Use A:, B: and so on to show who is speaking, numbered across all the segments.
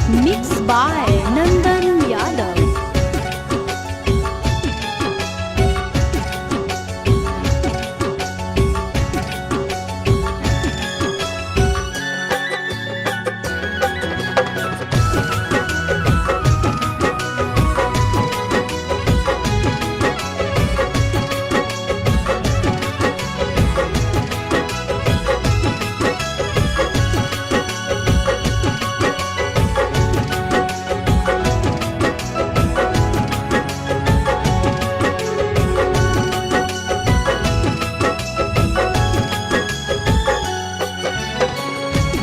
A: Mixed by Nandan Yadav.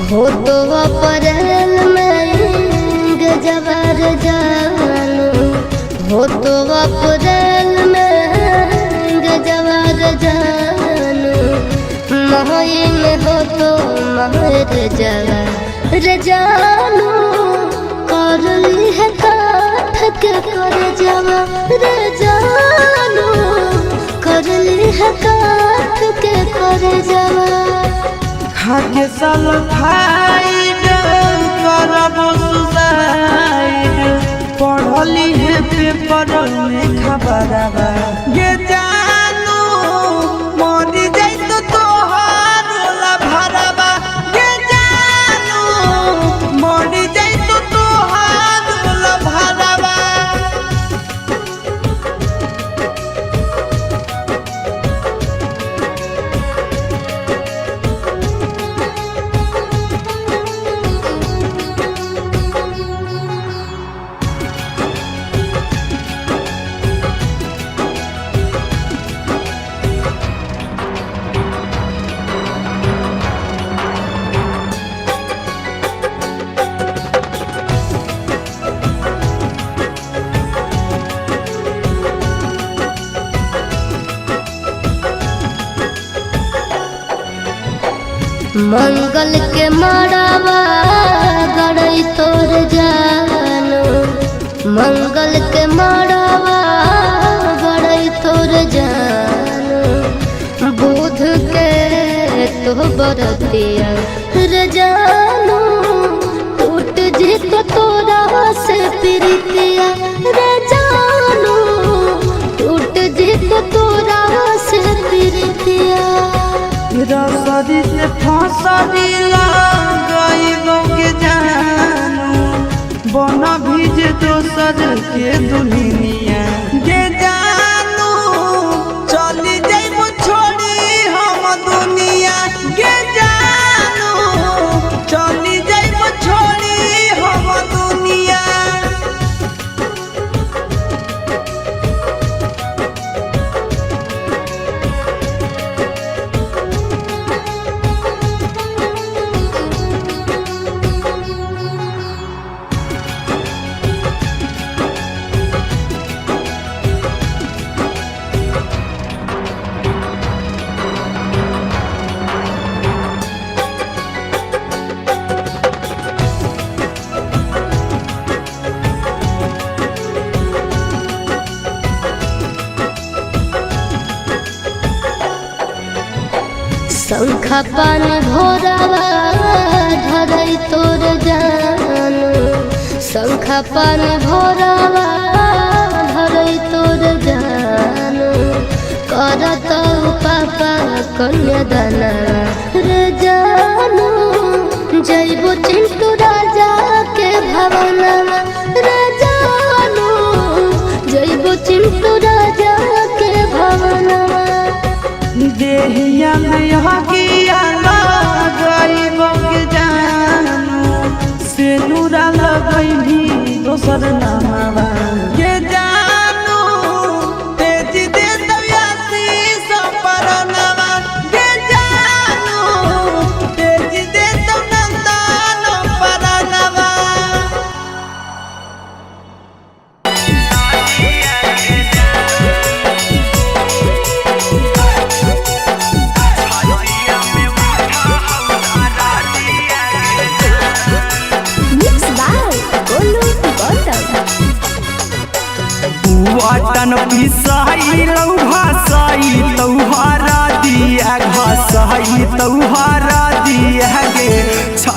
B: हो तो अप्रैल में गजबर जानू, हो तो अप्रैल में गजबर जानू, मई में हो तो महर जवर जानू, कर ली है काठ के कर जवर जानू, कर ली है काठ के कर जवर।
C: खाके साल फाइड करब सुसाइड, पढ़ली है पेपर में खबरवा ये जानू, मरी जाई तो तोहार ला भरवा ये जानू, मरी जाई तो तोहार ला भरवा।
B: मंगल के मड़ावा गड़ई तोर जानू, मंगल के मड़ावा गड़ई तोर जानू, बुध के तो बरतिया रे जानू, टूट जी तो तोरा से प्रीतिया रे जानू, टूट जी तो तोरा से प्रीतिया।
C: रसरी से फसरी लगाइबो के जानू, बना भीज दोसर के दुनिया ये जानू, चली जाइबो छोड़ी हम दुनिया ये जानू, चली जाइबो छोड़ी हम दुनिया।
B: शंखा पान भोरवा धरई तोर जानू, शंखा पान भोरवा धरई तोर जानू, करत पापा कन्यादान रे जानू, जइबो चिंटू राजा के भवनवा रे जानू, जइबो चिंटू राजा के भवनवा।
C: देहिया में हकिया लगाइबो के जानू, से नूरा लगैभी दोसर नामवा ये जानू, तेज दे दयासी सब परनवा ये जानू, तेज दे तो नंदन परनवा।
A: Mixed by Golu Gautam.
C: वाटन पिसाई लौ भासाई तौहारा दिया घासाई तौहारा दिया गे,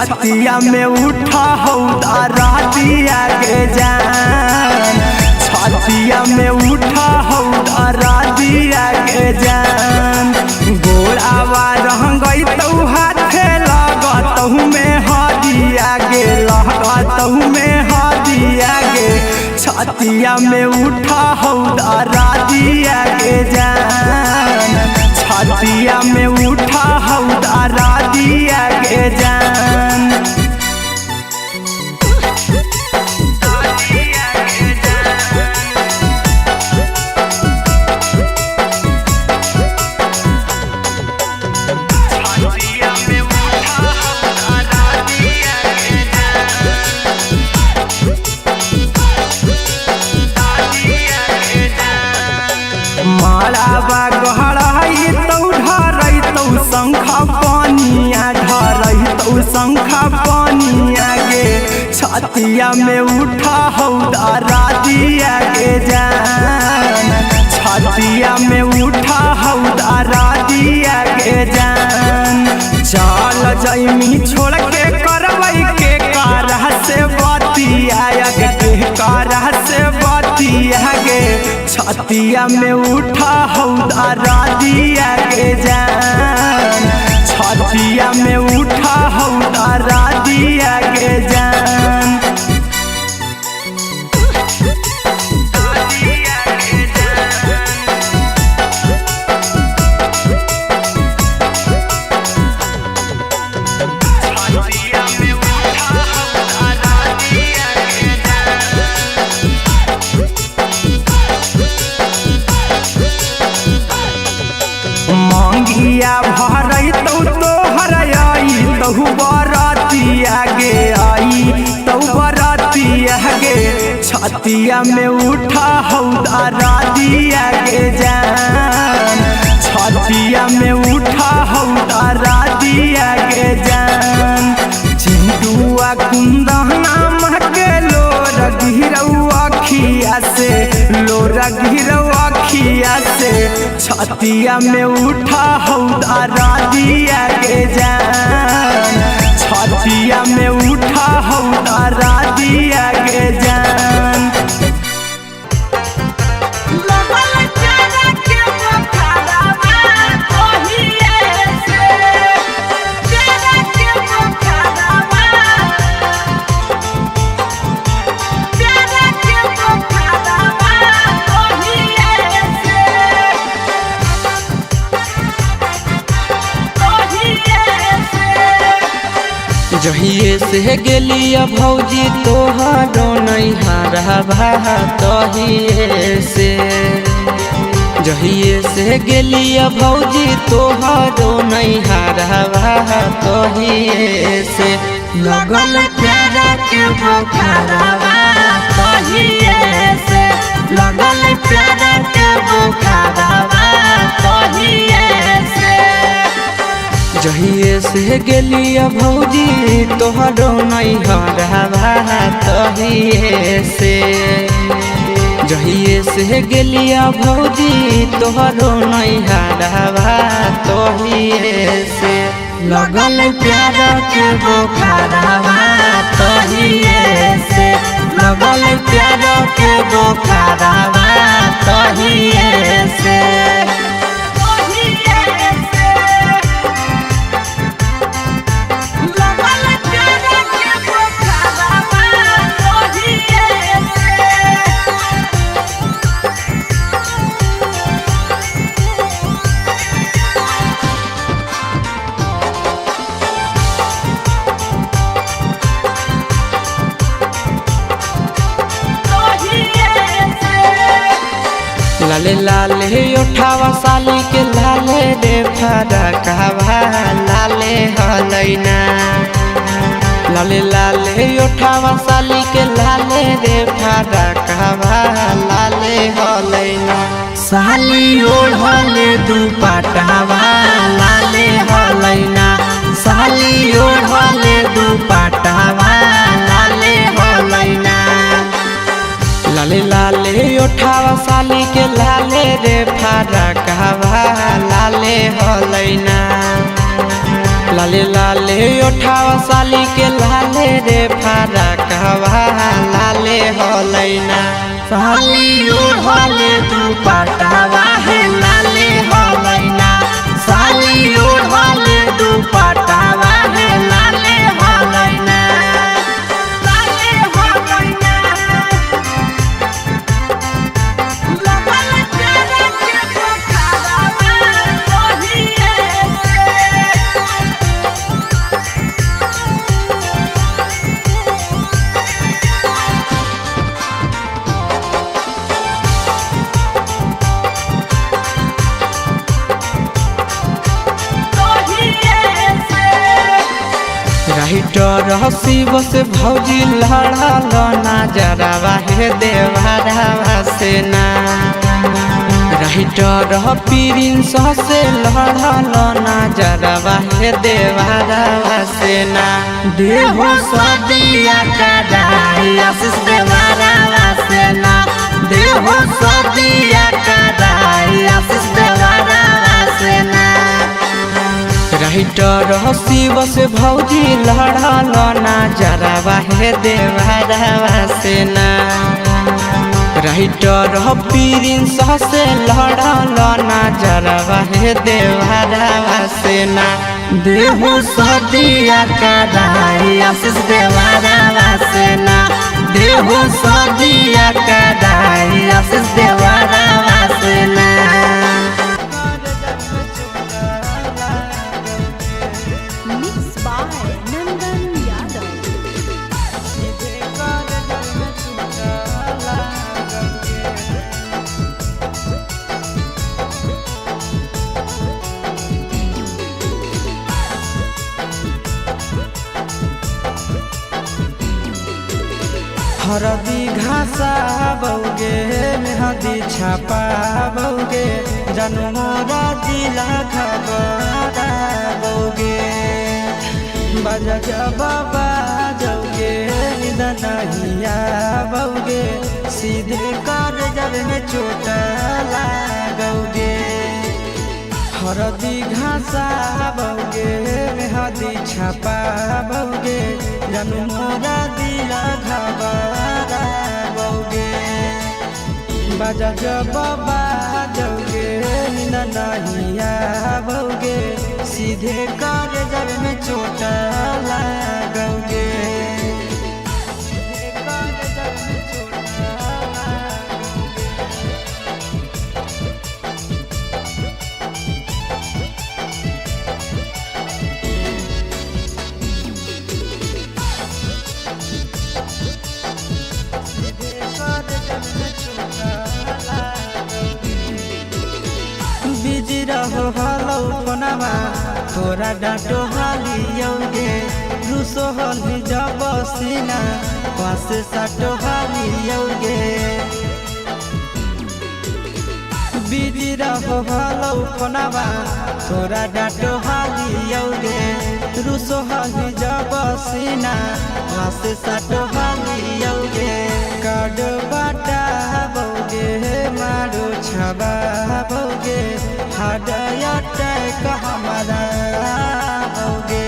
C: छतिया में उठा हौदारा दिया के जान, छतिया में उठा हौदारा दिया के जान। गोड़ावा रह गई तो हाथे लगतहु में हदिया गे, लगतहु में हदिया गे, छतिया में उठा हौदारा दिया के जान, छतिया में उठा हौदारा दिया के जान। माराबा गहराई तो ढरई तो शंखा पानिया, ढरई तो शंखा पानिया गे, छतिया में उठा हौदारा दिया के जान, छतिया में उठा हौदारा दिया के जान। चल जैमी छोड़ के करवई के कारह से बतिया गे, कारह से बतिया गे, छतिया में उठा हौदारा दिया के जान, छतिया में उठा हौदारा दिया के जान। मंगिया भरई तो तोहर आई तहु बरातिया गे, आई तहु बरातिया गे, छतिया में उठा हौदारा दिया के जान, छतिया में उठा हौदारा दिया के जान। चिंटुआ कुंदना महके लोर गिरऊ अखिया से, लोर गिरऊ अखिया से, छतिया में उठा हौदारा दिया के जान, छतिया में उठा हौदारा दिया के जान।
D: जहिए से गेलिया भौजी तोहरो नैहरवा, तहिए से जहिए से गेलिया भौजी तोहरो नैहरवा, तहिए से लगल प्यारा के बुखारवा, तहिए से लगल प्यारा के बुखारवा, तहिए से जहिए से गेलिया भौजी तोहरो नैहरवा, तहिए से जहिए से गेलिया भौजी तोहरो नैहरवा, तहिए से लगल प्यारा के बुखारवा, तहिए से लगल प्यारा के बुखारवा, तहिए से। लाले लाले उठावा साली के लाले रे फरकवा, लाले हलैना लाले लाले उठावा साली के लाले रे फरकवा, लाले हलैना साली ओढ़ले दुपट्टावा, लाले हलैना साली ओढ़ले दुपट्टावा, लाले हलैना लाले लाले उठावा साली के लाले रे फरकवा, लाले हलैना लाले लाले ओठावा साली के लाले रे फरकवा लाले होलैना साली ओढ़ले दुपट्टावा है लाले होलैना साली ओढ़ले दुपट्टावा है लाले होलैना लाले होलैना लगल तेरे के पोखरावा ओहिए राइटर हसी बस भौजी लड़ल नजरवा हे देवरवा से ना राइटर प्रिंस से लड़ल नजरवा हे देवरवा से ना देहो सदिया कदाई आशीष देवरवा से ना देहो सदिया कदाई आशीष देवरवा से ना राइटर हसी बस भौजी लड़ल नजरवा हे देवरवा से ना राइटर प्रिंस से लड़ल नजरवा हे देवरवा से ना देहो सदिया कदाई आशीष देवरवा से ना देहो सदिया कदाई आशीष देवरवा से ना
A: Mixed by Nandan Yadav.
C: हरदी घासा बौगे मेहदी छापा बौगे जनमोरा जिला खबरा बौगे बजा बाबा जौगे निदनहिया बौगे सीधे कर जब में चोट लागोगे हरदी घासा बौगे मेहदी छापा बौगे जनमोरा दिला घबरा बौगे बजा बाबा जौगे नहिया बौगे सीधे कर जब में चोट लागोगे सीधे कर जब में चोट बिजी रहो हलौ फोनमा तोरा डाँटो हालियौगे रुसो हलि जब सीना पासे साटो हालियौगे बिजी रहो हलौ फोनमा तोरा डाँटो हालियौगे रुसो हलि जब सीना पासे साटो हालियौगे काड बाटा बौगे मारो छबा बौगे हडया टैक हमारा बौगे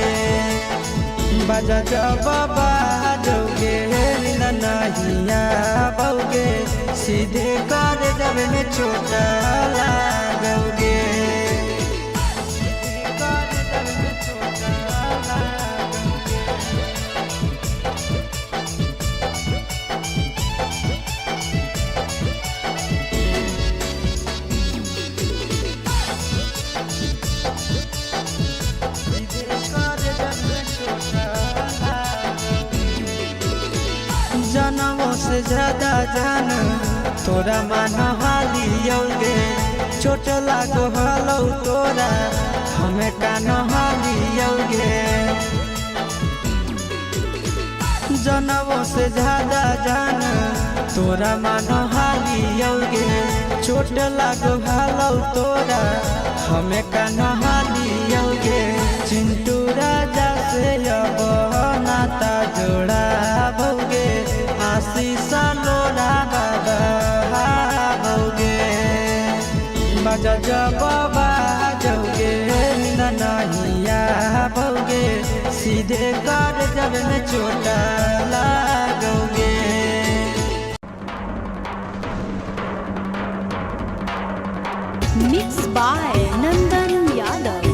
C: बजा बाबा जौगे नहिया बौगे सीधे कर जब में चोट लागोगे सीधे कर जब में चोट लागोगे जनमों से ज्यादा जान तोरा मान हालियौगे चोट लागो हलौ तोरा हमें कान हालियौगे जनमों से ज्यादा जान तोरा मान हालियौगे चोट लागो हलौ तोरा हमें कान हालियौगे चिंटू राजा से अब नाता जोड़ा बौगे आशीष लोरा बौगे बजा बाबा जौगे नहिया बौगे
D: देकर जब में चोट लागोगे।
A: Mixed by Nandan Yadav.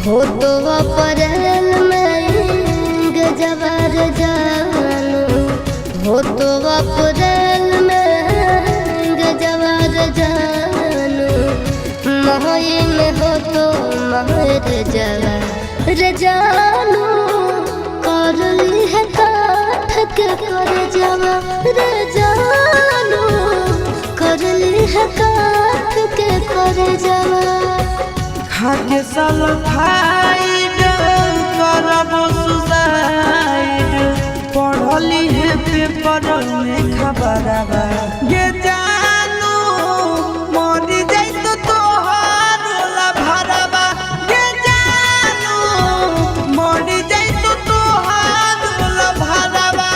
B: हो तो अप्रैल में गजबर जानू, हो तो अप्रैल में गजबर जानू, मई में हो तो महर जवार जानू, कर ली है काठ के कर जवार जानू, कर ली है काठ के कर जवार।
D: खाके सल्फाइड करबो सुसाइड, पढ़ली है पेपर में खबरवा ये जानू, मरी जाई तो तोहार भरवा ये जानू, मरी जाई तो तोहार भरवा।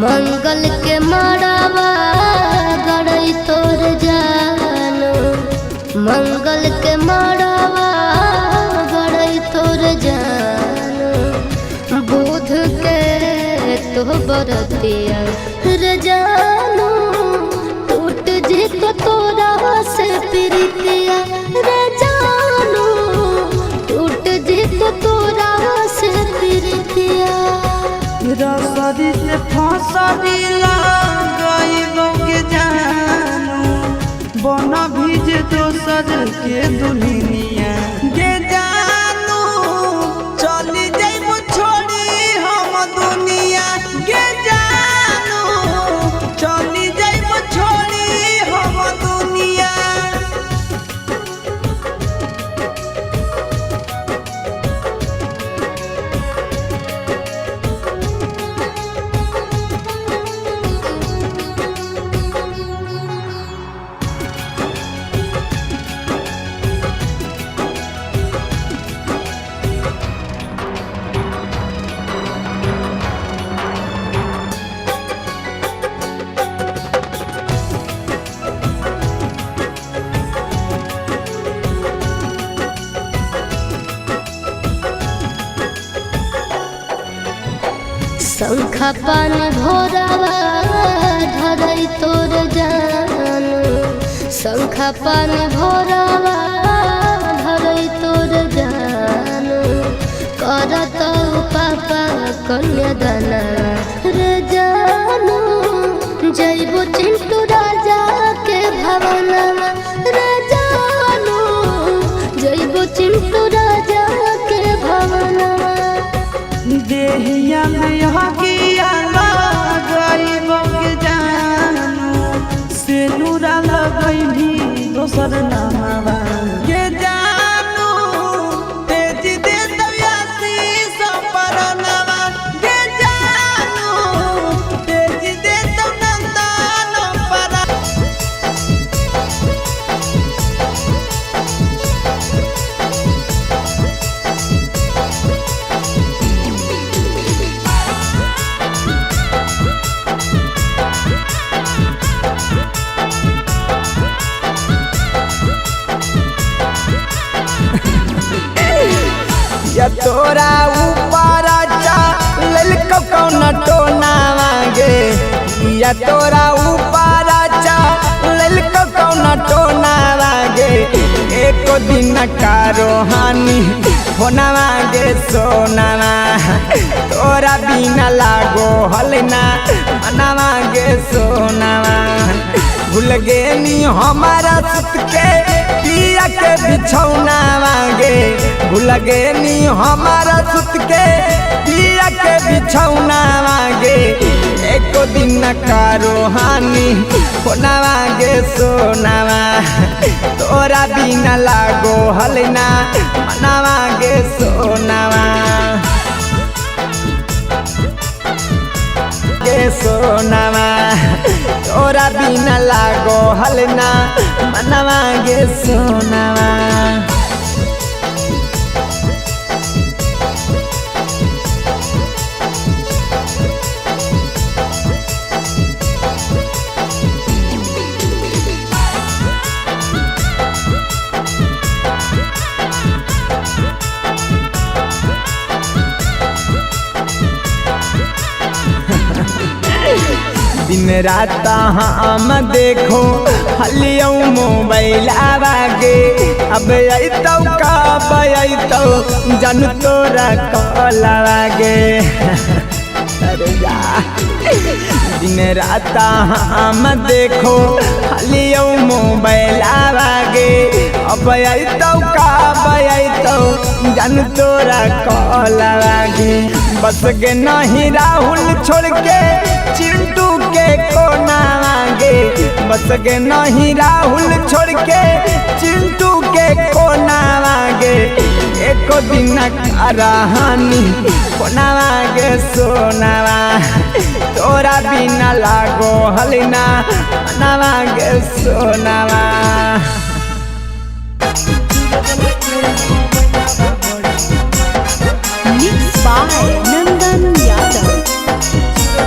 B: मंगल के मड़ावा गड़ई तोर जानू, मंगल के मड़ावा गड़ई तोर जानू, बुध के तो बरतिया रे जानू, टूट जी तो तोरा से प्रीतिया रे जानू, टूट जी तो तोरा से प्रीतिया।
D: रसरी से फसरी लगाइबो के जानू, बन भीज दोसर के दुल्हनिया गे जानू, चली जाइबो छोड़ी हम दुनिया गे जानू, चली जाइबो छोड़ी हम दुनिया।
B: शंखा पान भोरावा धरई तोर जानू, शंखा पान भोरावा धरई तोर जानू, करत पापा कन्यादाना रे जानू, जइबो चिंटू राजा के भवनवा रे जानू, जइबो चिंटू राजा के भवनवा।
D: देहिया में हकिया लगाइबो के जानू, सेनुरा लगैभी दोसर नामवा के जानू, तेज दे दयासी सपरनवा के जानू, तेज दे तो नंदन परा।
E: तोरा ऊपर चल कौन टोना मांगे या तोरा ऊपर चल कौन टोना मांगे एक दिन का रोहानी होना मांगे सोना तोरा बिना लागो हलना मना मांगे सोना भूल गे नी हमारा सुत के पिया के बिछौना मांगे भूल गे नी हमारा सुत के पिया के बिछौना मांगे एक दिन का रोहानी होना मांगे सोना तोरा बिना लागो हलना मना मांगे सोना सोनावा तोरा बिना लागो हलना मना मांगे सोनावा दिन रात हम देखो हलियो मोबाइल आवागे अब अतौ कब अतौ जन तोरा कॉल आवागे अरे जा दिन रात हम देखो हलियो मोबाइल आवागे अब अतौ कब अतौ जन तोरा कॉल आवागे बस गे नहीं राहुल छोड़ के चिंटू के कोना मांगे बस गे नहीं राहुल छोड़ के चिंटू के कोना मांगे एक दिन का रहानी कोना मांगे सोनावा तोरा बिना लागो हलना मना मांगे सोनावा
A: Mixed by Nandan Yadav.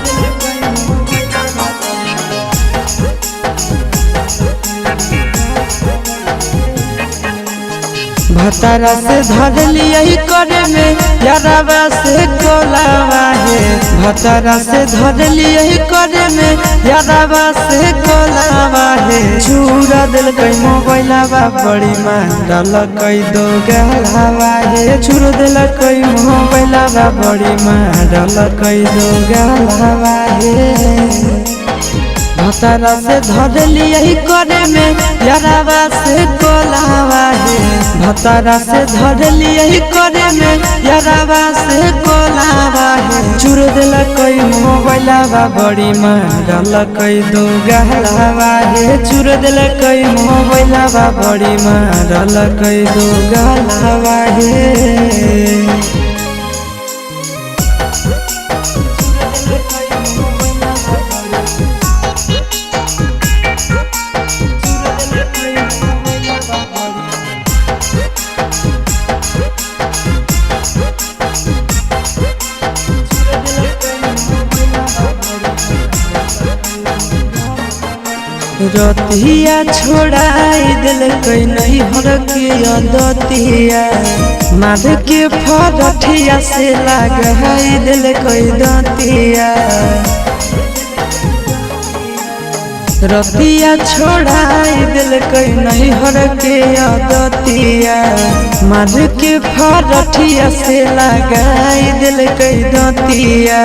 D: भतारा से धर लिया करे में यारावा से कोलावा है भतारा से धर लिया करे में यारावा से कोलावा है चूरा दिल कई मोबाइलावा बड़ी मांडल कई दो गलावा है चूर दिल कई मोबाइलावा बड़ी मांडल कई दो गलावा है भतारा से धर लिया करे में यारावा से कोलावा है भतारा से धर लिया करे में यारावा से कोलावा है चूर दिल कई मोबाइलावा बड़ी मांडल कई दो गलावा है चूर दिल कई मोबाइलावा बड़ी मांडल कई दो गलावा है रतिया छोड़ाई दिल कई नहीं हर के दतिया माध के फरठिया से लगाई दिल कई दतिया रतिया छोड़ाई दिल कई नहीं हर के दतिया माध के फरठिया से लगाई दिल कई दतिया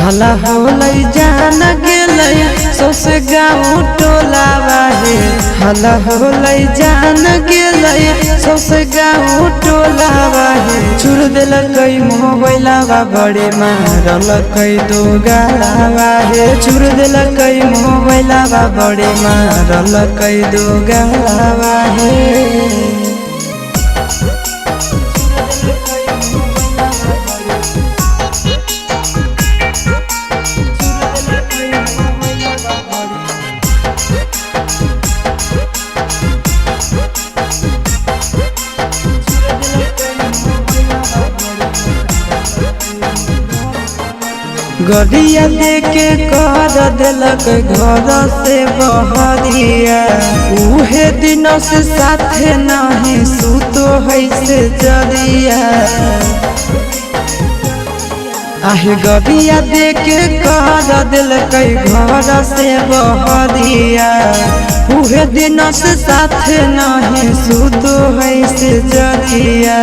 D: हला होलै जान गेलै सौसे गाँव टोलावा है हला होलै जान गेलै सौसे गाँव टोलावा है चूर दिल कई मोबाइलावा बड़े मारल कई दो गलावा है चूर दिल कई मोबाइलावा बड़े मारल कई दो गलावा है गरिया देके कर दिलक घर से बहरिया उहे दिन से साथे नहीं सुतो है से जरिया आहे गरिया देके कर दिलक घर से बहरिया उहे दिन से साथे नहीं सुतो है से जरिया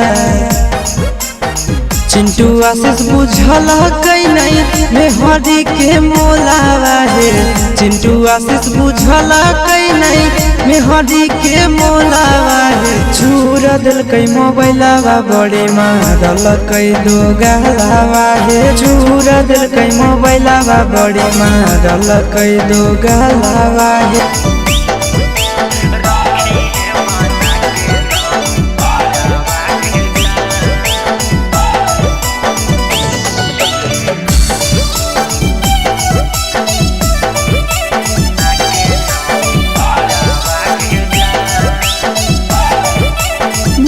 D: चिंटू आशीष बुझल कई नहीं मेहरी के मोलावा है चिंटू आशीष बुझल कई नहीं मेहरी के मोलावा है चूर दिल कई मोबाइलावा बड़े मारल कई दो गलावा है चूर दिल कई मोबाइलावा बड़े मारल कई दो गलावा है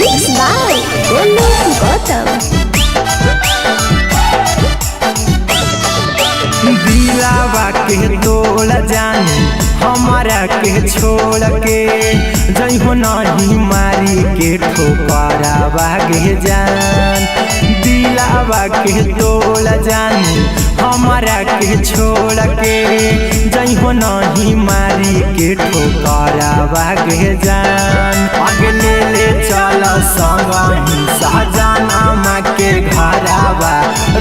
B: Mixed by Golu Gautam.
E: दिलावा के तोड़ जानी हमारा के छोड़ के जइहो नहीं मारी के ठोकरावा के जान दिलावा के तोड़ जानी हमारा के छोड़ के जइहो नहीं मारी के ठोकरावा के जान अगले ले चल संगही सहजाना के घरावा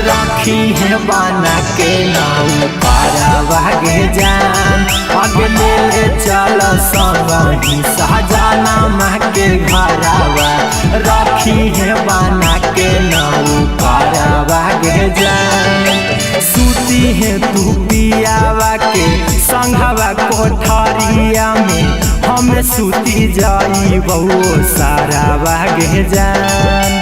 E: रखी है बना के नाऊ पारावा के जान अगले ले चल संगही सहजाना के घरावा रखी है बना के नाऊ पारावा के जान सूती है तू पियावा के संघवा कोठरिया में हमें सूती जाई बहु सारा बागे जान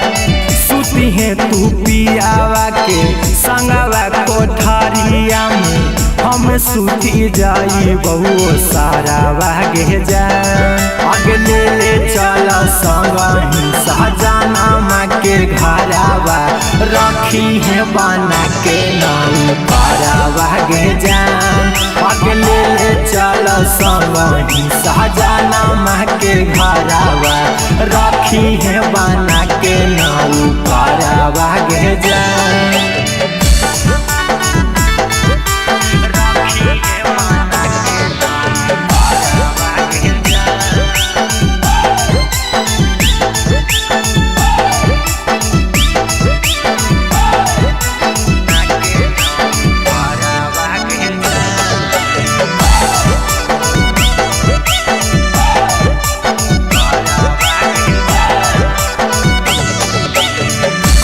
E: सूती है तू पियावा के संगवा कोठरिया में हम सूती जाई बहु सारा बागे जान अगले ले चल संगही सहजाना के घरावा रखी है बना के नाऊ पारावा गे जान अगले ले चल संगही सहजाना के घरावा रखी है बना के नाऊ पारावा गे जान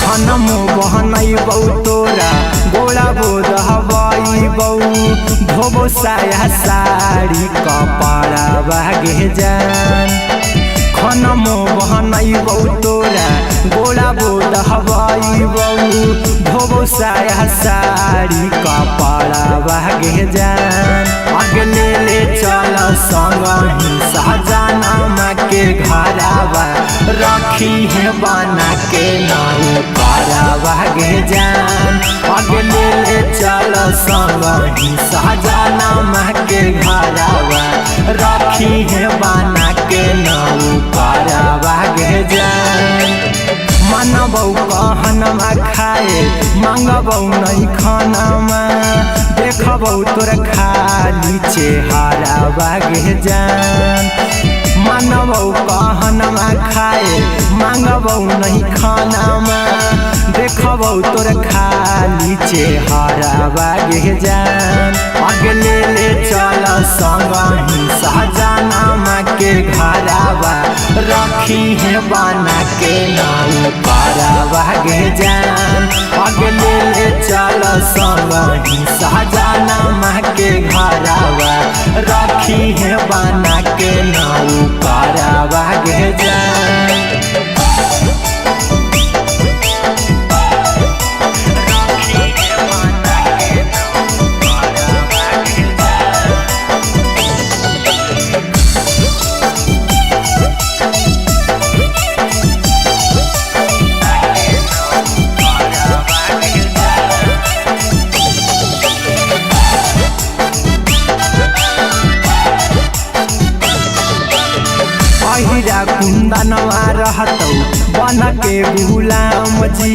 E: खनमो बहनई बौ तोरा गोला बोध हवाई बौ धोबो साया साड़ी कपड़ा बागे जान खनमो बहनई बौ तोरा गोला बोध हवाई बौ धोबो साया साड़ी कपड़ा बागे जान अगले ले चल संगही सहजाना के घरावा रखी है बना के नाऊ पारावा गे जान अगले ले चल संगही सहजाना के घरावा रखी है बना के नाऊ पारावा गे जान मनबौ कहनमा खाए मांगबौ नहीं खानामा देखबौ तोर खाली चेहरा बागे जान मनबौ कहनमा खाए मांगबौ नहीं खानामा देखबौ तोर खाली चेहरा बागे जान अगले ले चल संगही सहजाना के घरावा रखी है बना के नाऊ पारावा गे जान अगले ले चल संगही सहजाना के घरावा रखी है बना के नाऊ पारावा गे जान कुंदनवा रहतौ बन के गुलाम जी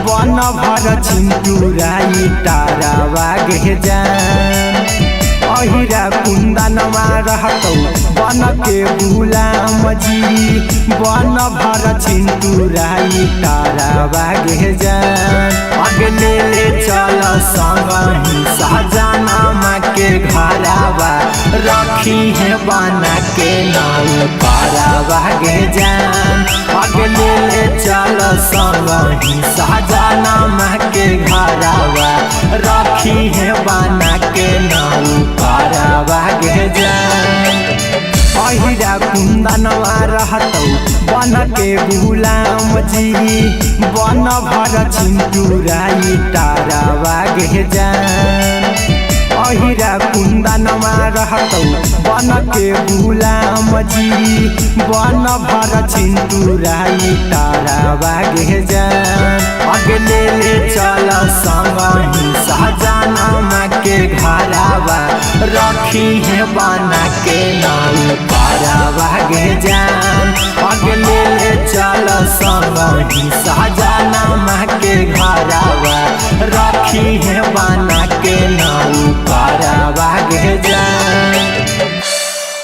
E: बन भर चिंटूराई तारावा गे जान अहिरा कुंदनवा रहतौ बन के गुलाम जी बन भर चिंटूराई तारावा गे जान अगले ले चल संगही सहजनमा के घरावा रखी है बना के नाउ पारावा गे जान अगले ले चल संगही सहजनमा के घरावा रखी है बना के नाउ पारावा गे जान अहिरा कुंदनवा रहतौ बन के गुलाम जी बन भर चिंटूराई तारावा गे जान अहिरा कुंदनवा रहतौ बन के गुलाम जी बन भर चिंटूराई तारावा गे जान अगले ले चल संगही सहजनमा के घरावा रखी है बना के नाउ पारावा गे जान अगले ले चल संगही सहजनमा के घरावा रखी है बना